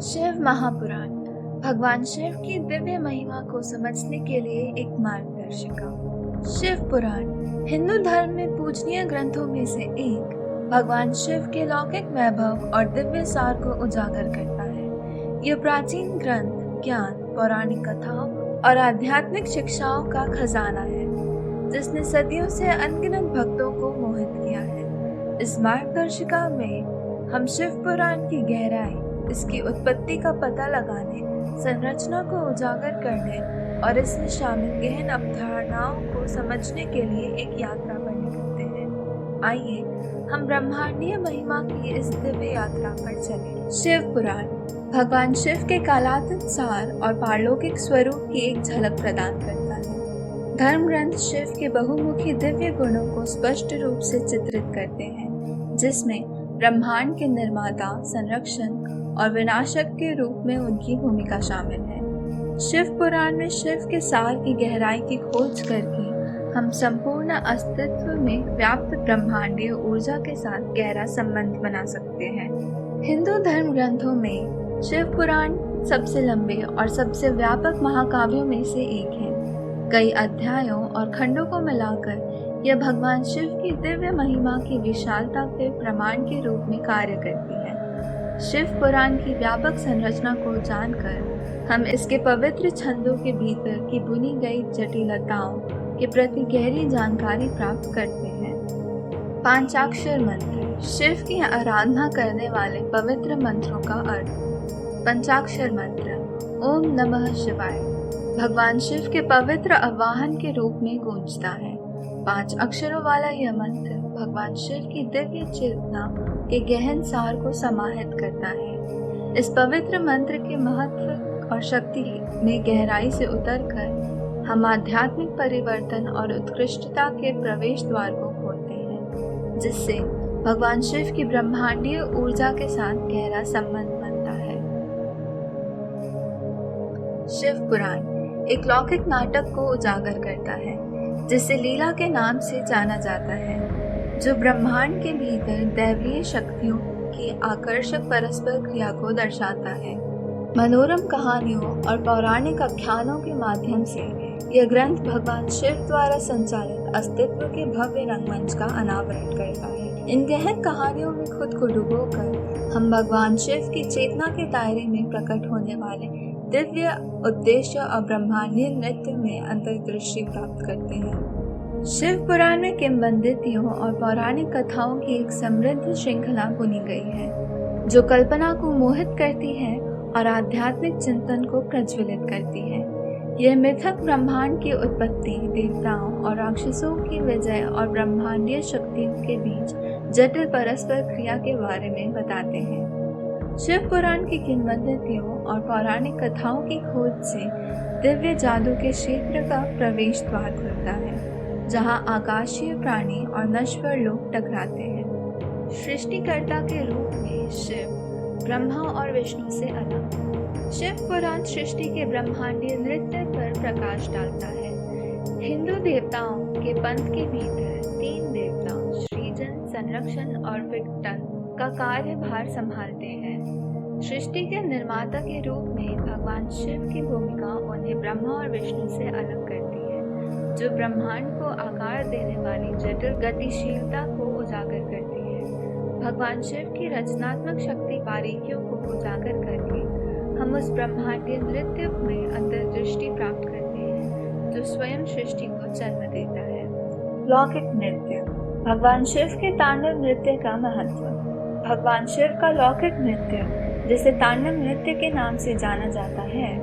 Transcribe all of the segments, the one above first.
शिव महापुराण भगवान शिव की दिव्य महिमा को समझने के लिए एक मार्गदर्शिका। शिव पुराण हिंदू धर्म में पूजनीय ग्रंथों में से एक भगवान शिव के लौकिक वैभव और दिव्य सार को उजागर करता है। यह प्राचीन ग्रंथ ज्ञान, पौराणिक कथाओं और आध्यात्मिक शिक्षाओं का खजाना है, जिसने सदियों से अनगिनत भक्तों को मोहित किया है। इस मार्गदर्शिका में हम शिव पुराण की गहराई, इसकी उत्पत्ति का पता लगाने, संरचना को उजागर करने और इसमें शामिल गहन अवधारणाओं को समझने के लिए एक यात्रा पर निकलते हैं। आइए हम ब्रह्मांडीय महिमा की इस दिव्य यात्रा पर चलें। शिव पुराण भगवान शिव के कालातीत सार और पारलौकिक स्वरूप की एक झलक प्रदान करता है। धर्म ग्रंथ शिव के बहुमुखी दिव्य गुणों को स्पष्ट रूप से चित्रित करते हैं, जिसमें ब्रह्मांड के निर्माता, संरक्षण और विनाशक के रूप में उनकी भूमिका शामिल है। शिव पुराण में शिव के सार की गहराई की खोज करके हम संपूर्ण अस्तित्व में व्याप्त ब्रह्मांडीय ऊर्जा के साथ गहरा संबंध बना सकते हैं। हिंदू धर्म ग्रंथों में शिव पुराण सबसे लंबे और सबसे व्यापक महाकाव्यों में से एक है। कई अध्यायों और खंडों को मिलाकर यह भगवान शिव की दिव्य महिमा की विशालता के प्रमाण के रूप में कार्य करती है। शिव पुराण की व्यापक संरचना को जानकर हम इसके पवित्र छंदों के भीतर की बुनी गई जटिलताओं के प्रति गहरी जानकारी प्राप्त करते हैं। पंचाक्षर मंत्र शिव की आराधना करने वाले पवित्र मंत्रों का अर्थ। पंचाक्षर मंत्र ओम नमः शिवाय भगवान शिव के पवित्र आवाहन के रूप में गूंजता है। 5 अक्षरों वाला यह मंत्र भगवान शिव की दिव्य चेतना के गहन सार को समाहित करता है। इस पवित्र मंत्र के महत्व और शक्ति में गहराई से उतरकर हम आध्यात्मिक परिवर्तन और उत्कृष्टता के प्रवेश द्वार को खोलते हैं, जिससे भगवान शिव की ब्रह्मांडीय ऊर्जा के साथ गहरा संबंध बनता है। शिव पुराण एक लौकिक नाटक को उजागर करता है, जिसे लीला के नाम से जाना जाता है, जो ब्रह्मांड के भीतर दैवीय शक्तियों की आकर्षक परस्पर क्रिया को दर्शाता है। मनोरम कहानियों और पौराणिक आख्यानों के माध्यम से यह ग्रंथ भगवान शिव द्वारा संचालित अस्तित्व के भव्य रंगमंच का अनावरण करता है। इन गहन कहानियों में खुद को डुबोकर हम भगवान शिव की चेतना के दायरे में प्रकट होने वाले दिव्य उद्देश्य और ब्रह्मांडीय नृत्य में अंतर्दृष्टि प्राप्त करते हैं। शिव पुराण में किंवदंतियों और पौराणिक कथाओं की एक समृद्ध श्रृंखला बुनी गई है, जो कल्पना को मोहित करती है और आध्यात्मिक चिंतन को प्रज्वलित करती है। यह मिथक ब्रह्मांड की उत्पत्ति, देवताओं और राक्षसों की विजय और ब्रह्मांडीय शक्तियों के बीच जटिल परस्पर क्रिया के बारे में बताते हैं। शिव पुराण की किंवदंतियों और पौराणिक कथाओं की खोज से दिव्य जादू के क्षेत्र का प्रवेश द्वार खुलता है, जहां आकाशीय प्राणी और नश्वर लोग टकराते हैं। सृष्टिकर्ता के रूप में शिव ब्रह्मा और विष्णु से अलग। शिव पुराण सृष्टि के ब्रह्मांडीय नृत्य पर प्रकाश डालता है। हिंदू देवताओं के पंथ के भीतर 3 देवता सृजन, संरक्षण और विघटन का कार्यभार संभालते हैं। सृष्टि के निर्माता के रूप में भगवान शिव की भूमिका उन्हें ब्रह्मा और विष्णु से अलग करती है, जो ब्रह्मांड को आकार देने वाली जटिल गतिशीलता को उजागर करती है। भगवान शिव की रचनात्मक शक्ति बारीकियों को उजागर करके हम उस ब्रह्मांडीय नृत्य में अंतर्दृष्टि प्राप्त करते हैं, जो स्वयं सृष्टि को जन्म देता है। लौकिक नृत्य भगवान शिव के तांडव नृत्य का महत्व। भगवान शिव का लौकिक नृत्य, जिसे तांडव नृत्य के नाम से जाना जाता है,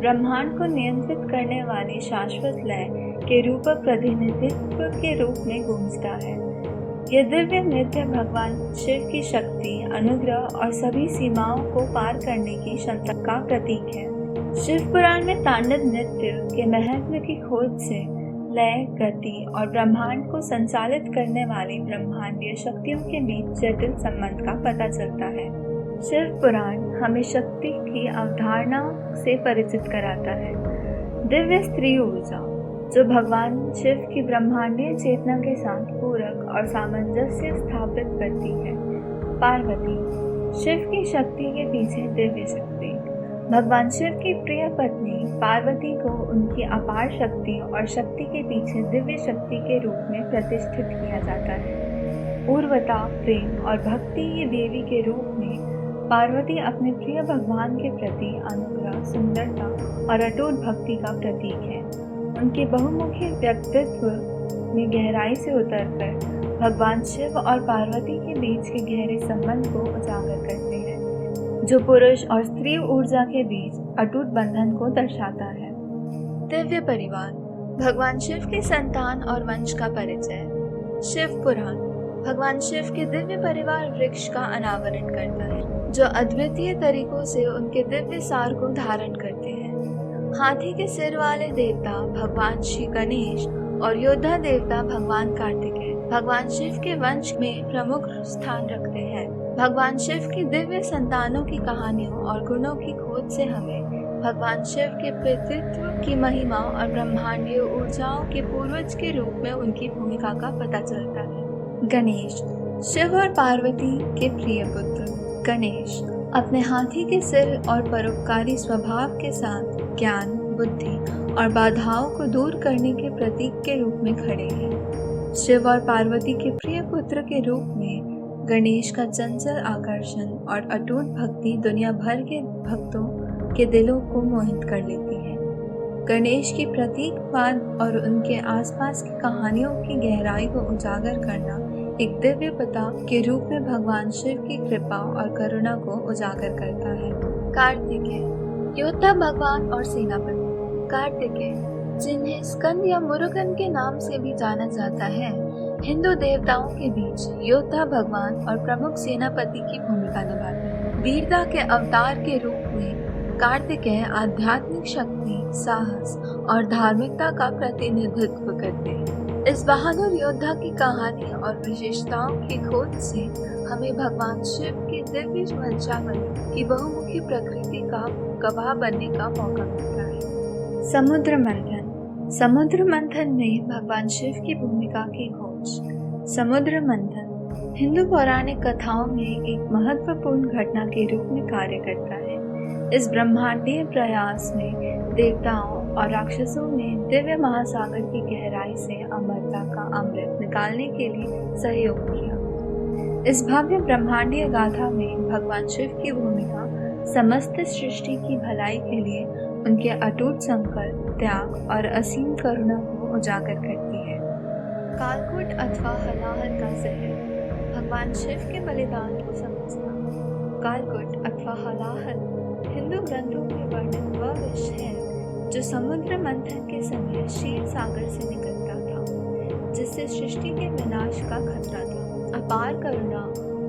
ब्रह्मांड को नियंत्रित करने वाली शाश्वत लय के रूपक प्रतिनिधित्व के रूप में गूंजता है। यह दिव्य नृत्य भगवान शिव की शक्ति, अनुग्रह और सभी सीमाओं को पार करने की क्षमता का प्रतीक है। शिव पुराण में तांडव नृत्य के महत्व की खोज से लय, गति और ब्रह्मांड को संचालित करने वाली ब्रह्मांडीय शक्तियों के बीच जटिल संबंध का पता चलता है। शिव पुराण हमें शक्ति की अवधारणा से परिचित कराता है। दिव्य स्त्री ऊर्जा, जो भगवान शिव की ब्रह्मांडीय चेतना के साथ पूरक और सामंजस्य स्थापित करती है। पार्वती शिव की शक्ति के पीछे दिव्य शक्ति। भगवान शिव की प्रिय पत्नी पार्वती को उनकी अपार शक्ति और शक्ति के पीछे दिव्य शक्ति के रूप में प्रतिष्ठित किया जाता है। उर्वता, प्रेम और भक्ति की देवी के रूप में पार्वती अपने प्रिय भगवान के प्रति अनुग्रह, सुंदरता और अटूट भक्ति का प्रतीक है। उनके बहुमुखी व्यक्तित्व में गहराई से उतरकर भगवान शिव और पार्वती के बीच के गहरे संबंध को उजागर करते हैं, जो पुरुष और स्त्री ऊर्जा के बीच अटूट बंधन को दर्शाता है। दिव्य परिवार, भगवान शिव के संतान और वंश का परिचय। शिव पुराण भगवान शिव के दिव्य परिवार वृक्ष का अनावरण करता है, जो अद्वितीय तरीकों से उनके दिव्य सार को धारण करते हैं। हाथी के सिर वाले देवता भगवान श्री गणेश और योद्धा देवता भगवान कार्तिकेय भगवान शिव के वंश में प्रमुख स्थान रखते हैं। भगवान शिव की दिव्य संतानों की कहानियों और गुणों की खोज से हमें भगवान शिव के पितृत्व की महिमा और ब्रह्मांडीय ऊर्जाओं के पूर्वज के रूप में उनकी भूमिका का पता चलता है। गणेश, शिव और पार्वती के प्रिय पुत्र। गणेश अपने हाथी के सिर और परोपकारी स्वभाव के साथ ज्ञान, बुद्धि और बाधाओं को दूर करने के प्रतीक के रूप में खड़े हैं। शिव और पार्वती के प्रिय पुत्र के रूप में गणेश का चंचल आकर्षण और अटूट भक्ति दुनिया भर के भक्तों के दिलों को मोहित कर लेती है। गणेश की प्रतीकवाद और उनके आसपास की कहानियों की गहराई को उजागर करना एक दिव्य पिता के रूप में भगवान शिव की कृपा और करुणा को उजागर करता है। कार्तिकेय, योद्धा भगवान और सेनापति। कार्तिकेय, जिन्हें स्कंद या मुरुगन के नाम से भी जाना जाता है, हिंदू देवताओं के बीच योद्धा भगवान और प्रमुख सेनापति की भूमिका निभाते हैं। वीरता के अवतार के रूप में कार्तिकेय आध्यात्मिक शक्ति, साहस और धार्मिकता का प्रतिनिधित्व करते हैं। इस बहादुर योद्धा की कहानी और विशेषताओं की खोज से हमें भगवान शिव की दिव्य वंशावली की बहुमुखी प्रकृति का गवाह बनने का मौका मिलता है। समुद्र मंथन। समुद्र मंथन में भगवान शिव की भूमिका की खोज। समुद्र मंथन हिंदू पौराणिक कथाओं में एक महत्वपूर्ण घटना के रूप में कार्य करता है। इस ब्रह्मांडीय प्रयास में देवताओं और राक्षसों ने दिव्य महासागर की गहराई से अमरता का अमृत निकालने के लिए सहयोग किया। इस भव्य ब्रह्मांडीय गाथा में भगवान शिव की भूमिका समस्त सृष्टि की भलाई के लिए उनके अटूट संकल्प, त्याग और असीम करुणा को उजागर करती है। कालकूट अथवा हलाहल का जहर, भगवान शिव के बलिदान को समझना। कालकूट अथवा हलाहल हिंदू ग्रंथों में वर्णित वह विष है जो समुद्र मंथन के समय क्षीर सागर से निकलता था, जिससे सृष्टि के विनाश का खतरा था। अपार करुणा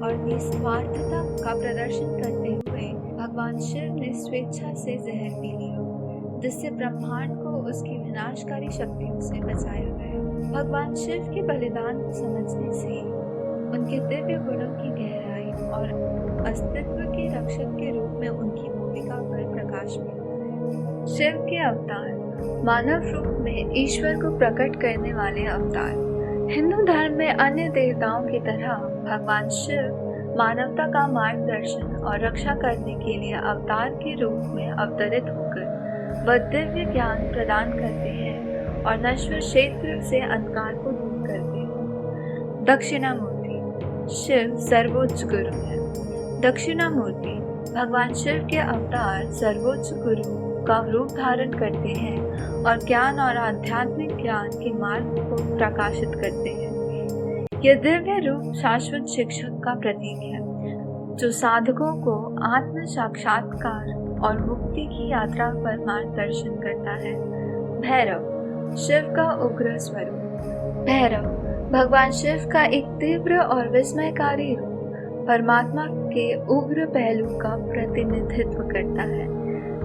और निस्वार्थता का प्रदर्शन करते हुए भगवान शिव ने स्वेच्छा से जहर पी लिया, जिससे ब्रह्मांड को उसकी विनाशकारी शक्तियों से बचाया गया। भगवान शिव के बलिदान को समझने से उनके दिव्य गुणों की गहराई और अस्तित्व के रक्षक के रूप में उनकी भूमिका पर प्रकाश मिलता है। शिव के अवतार, मानव रूप में ईश्वर को प्रकट करने वाले अवतार। हिंदू धर्म में अन्य देवताओं की तरह भगवान शिव मानवता का मार्गदर्शन और रक्षा करने के लिए अवतार के रूप में अवतरित होकर वह दिव्य ज्ञान प्रदान करते हैं और नश्वर क्षेत्र से अंधकार को दूर करते हैं। दक्षिणामूर्ति, शिव सर्वोच्च गुरु है। दक्षिणामूर्ति भगवान शिव के अवतार सर्वोच्च गुरु का रूप धारण करते हैं और ज्ञान और आध्यात्मिक ज्ञान के मार्ग को प्रकाशित करते हैं। यह दिव्य रूप शाश्वत शिक्षक का प्रतीक है, जो साधकों को आत्म साक्षात्कार और मुक्ति की यात्रा पर मार्गदर्शन करता है। भैरव, शिव का उग्र स्वरूप। भैरव भगवान शिव का एक तीव्र और विस्मयकारी रूप परमात्मा के उग्र पहलू का प्रतिनिधित्व करता है।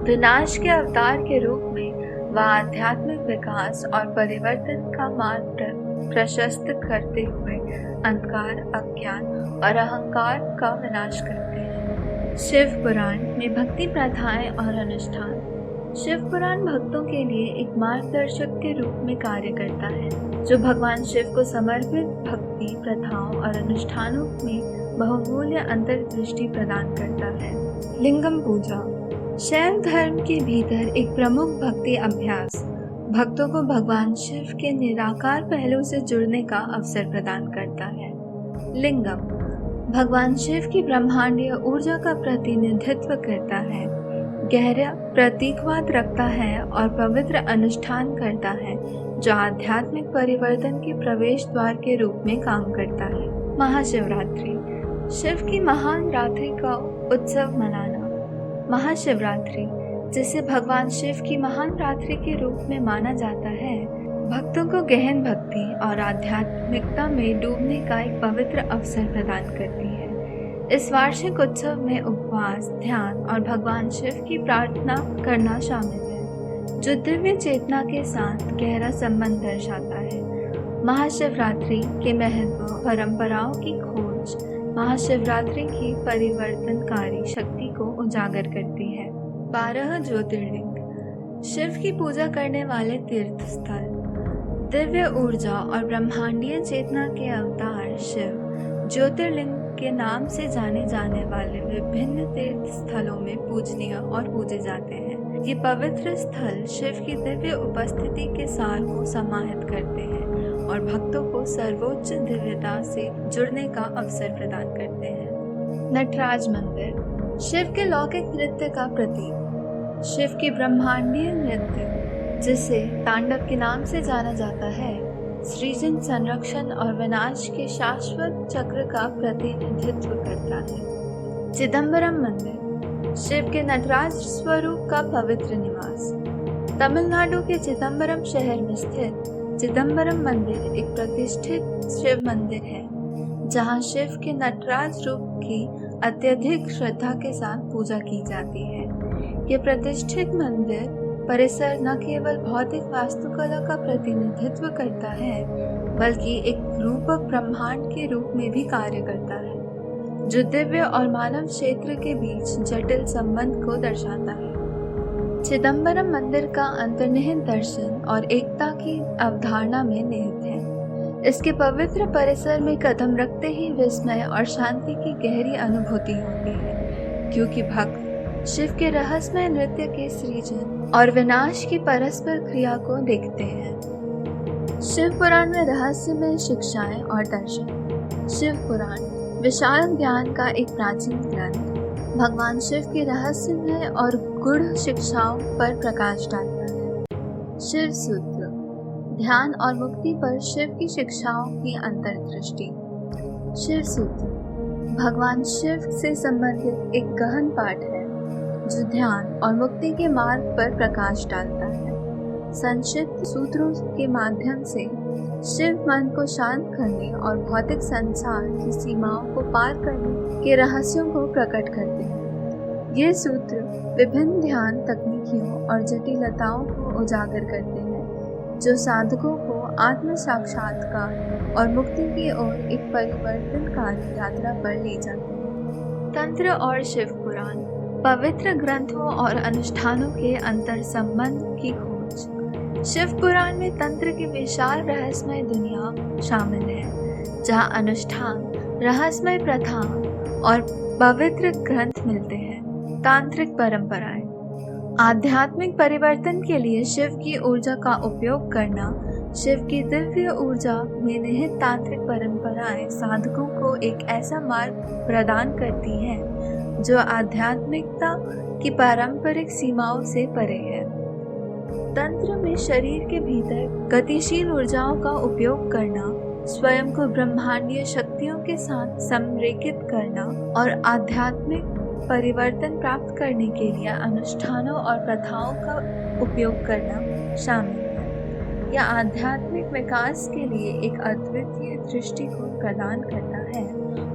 विनाश के अवतार के रूप में वह आध्यात्मिक विकास और परिवर्तन का मार्ग प्रशस्त करते हुए अंधकार, अज्ञान और अहंकार का विनाश करते हैं। शिव पुराण में भक्ति प्रथाएं और अनुष्ठान। शिव पुराण भक्तों के लिए एक मार्गदर्शक के रूप में कार्य करता है, जो भगवान शिव को समर्पित भक्ति प्रथाओं और अनुष्ठानों में बहुमूल्य अंतर्दृष्टि प्रदान करता है। लिंगम पूजा शैव धर्म के भीतर एक प्रमुख भक्ति अभ्यास भक्तों को भगवान शिव के निराकार पहलू से जुड़ने का अवसर प्रदान करता है। लिंगम भगवान शिव की ब्रह्मांडीय ऊर्जा का प्रतिनिधित्व करता है, गहरा प्रतीकवाद रखता है और पवित्र अनुष्ठान करता है जो आध्यात्मिक परिवर्तन के प्रवेश द्वार के रूप में काम करता है। महाशिवरात्रि शिव की महान रात्रि का उत्सव मनाना। महाशिवरात्रि, जिसे भगवान शिव की महान रात्रि के रूप में माना जाता है, भक्तों को गहन भक्ति और आध्यात्मिकता में डूबने का एक पवित्र अवसर प्रदान करती है। इस वार्षिक उत्सव में उपवास, ध्यान और भगवान शिव की प्रार्थना करना शामिल है, जो दिव्य चेतना के साथ गहरा संबंध दर्शाता है। महाशिवरात्रि के महत्व, परंपराओं की खोज महाशिवरात्रि की परिवर्तनकारी शक्ति को उजागर करती है। 12 ज्योतिर्लिंग शिव की पूजा करने वाले तीर्थ स्थल। दिव्य ऊर्जा और ब्रह्मांडीय चेतना के अवतार शिव ज्योतिर्लिंग के नाम से जाने जाने वाले विभिन्न तीर्थ स्थलों में पूजनीय और पूजे जाते हैं। ये पवित्र स्थल शिव की दिव्य उपस्थिति के सार को समाहित करते हैं और भक्तों को सर्वोच्च दिव्यता से जुड़ने का अवसर प्रदान करते हैं। नटराज मंदिर शिव के लौकिक नृत्य का प्रतीक। शिव की ब्रह्मांडीय नृत्य, जिसे तांडव के नाम से जाना जाता है, सृजन, संरक्षण और विनाश के शाश्वत चक्र का प्रतिनिधित्व करता है। चिदम्बरम मंदिर शिव के नटराज स्वरूप का पवित्र निवास। तमिलनाडु के चिदम्बरम शहर में स्थित चिदम्बरम मंदिर एक प्रतिष्ठित शिव मंदिर है, जहां शिव के नटराज रूप की अत्यधिक श्रद्धा के साथ पूजा की जाती है। ये प्रतिष्ठित मंदिर परिसर न केवल भौतिक वास्तुकला का प्रतिनिधित्व करता है, बल्कि एक रूपक ब्रह्मांड के रूप में भी कार्य करता है, जो दिव्य और मानव क्षेत्र के बीच जटिल संबंध को दर्शाता है। चिदम्बरम मंदिर का अंतर्निहित दर्शन और एकता की अवधारणा में निहित है। इसके पवित्र परिसर में कदम रखते ही विस्मय और शांति की गहरी अनुभूति होती है, क्योंकि भक्त शिव के रहस्यमय नृत्य के सृजन और विनाश की परस्पर क्रिया को देखते हैं। शिव पुराण में रहस्यमय शिक्षाएं और दर्शन। शिव पुराण विशाल ज्ञान का एक प्राचीन ग्रंथ भगवान शिव की रहस्यमय और गूढ़ शिक्षाओं पर प्रकाश डालता है। शिव सूत्र ध्यान और मुक्ति पर शिव की शिक्षाओं की अंतर्दृष्टि। शिव सूत्र भगवान शिव से संबंधित एक गहन पाठ है, जो ध्यान और मुक्ति के मार्ग पर प्रकाश डालता है। संक्षिप्त सूत्रों के माध्यम से शिव मन को शांत करने और भौतिक संसार की सीमाओं को पार करने के रहस्यों को प्रकट करते हैं। ये सूत्र विभिन्न ध्यान तकनीकों और जटिलताओं को उजागर करते हैं, जो साधकों को आत्म साक्षात्कार और मुक्ति की ओर एक परिवर्तनकारी यात्रा पर ले जाते हैं। तंत्र और शिव पुराण पवित्र ग्रंथों और अनुष्ठानों के अंतर संबंध की खोज। शिव पुराण में तंत्र की विशाल रहस्यमय दुनिया शामिल है, जहां अनुष्ठान, रहस्यमय प्रथा और पवित्र ग्रंथ मिलते हैं। तांत्रिक परंपराएं आध्यात्मिक परिवर्तन के लिए शिव की ऊर्जा का उपयोग करना। शिव की दिव्य ऊर्जा में निहित तांत्रिक परंपराएं साधकों को एक ऐसा मार्ग प्रदान करती हैं जो आध्यात्मिकता की पारंपरिक सीमाओं से परे है। तंत्र में शरीर के भीतर गतिशील ऊर्जाओं का उपयोग करना, स्वयं को ब्रह्मांडीय शक्तियों के साथ संरेखित करना और आध्यात्मिक परिवर्तन प्राप्त करने के लिए अनुष्ठानों और प्रथाओं का उपयोग करना शामिल है। यह आध्यात्मिक विकास के लिए एक अद्वितीय दृष्टिकोण प्रदान करता है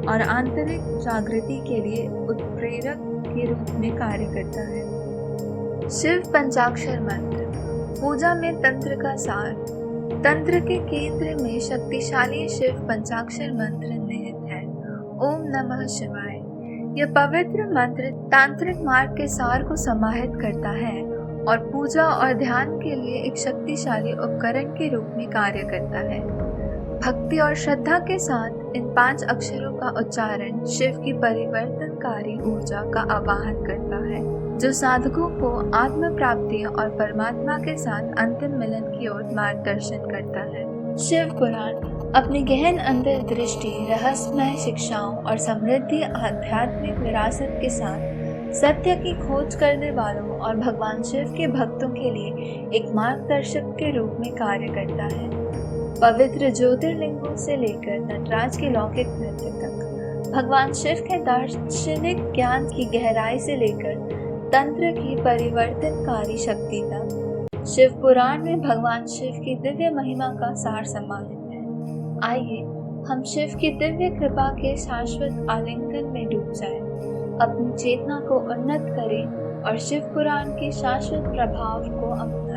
और आंतरिक जागृति के लिए उत्प्रेरक के रूप में कार्य करता है। शिव पंचाक्षर मंत्र पूजा में तंत्र का सार। तंत्र के केंद्र में शक्तिशाली शिव पंचाक्षर मंत्र निहित है। ओम नमः शिवाय। यह पवित्र मंत्र तांत्रिक मार्ग के सार को समाहित करता है और पूजा और ध्यान के लिए एक शक्तिशाली उपकरण के रूप में कार्य करता है। भक्ति और श्रद्धा के साथ इन 5 अक्षरों का उच्चारण शिव की परिवर्तनकारी ऊर्जा का आवाहन करता है, जो साधकों को आत्म प्राप्ति और परमात्मा के साथ अंतिम मिलन की ओर मार्गदर्शन करता है। शिव पुराण अपनी गहन अंतर्दृष्टि, रहस्यमय शिक्षाओं और समृद्धि आध्यात्मिक विरासत के साथ सत्य की खोज करने वालों और भगवान शिव के भक्तों के लिए एक मार्गदर्शक के रूप में कार्य करता है। पवित्र ज्योतिर्लिंगों से लेकर नटराज के लौकिक नृत्य तक, भगवान शिव के दार्शनिक ज्ञान की गहराई से लेकर तंत्र की परिवर्तनकारी शक्ति तक, शिव पुराण में भगवान शिव की दिव्य महिमा का सार समाहित है। आइए हम शिव की दिव्य कृपा के शाश्वत आलिंगन में डूब जाएं, अपनी चेतना को उन्नत करें और शिव पुराण के शाश्वत प्रभाव को अपना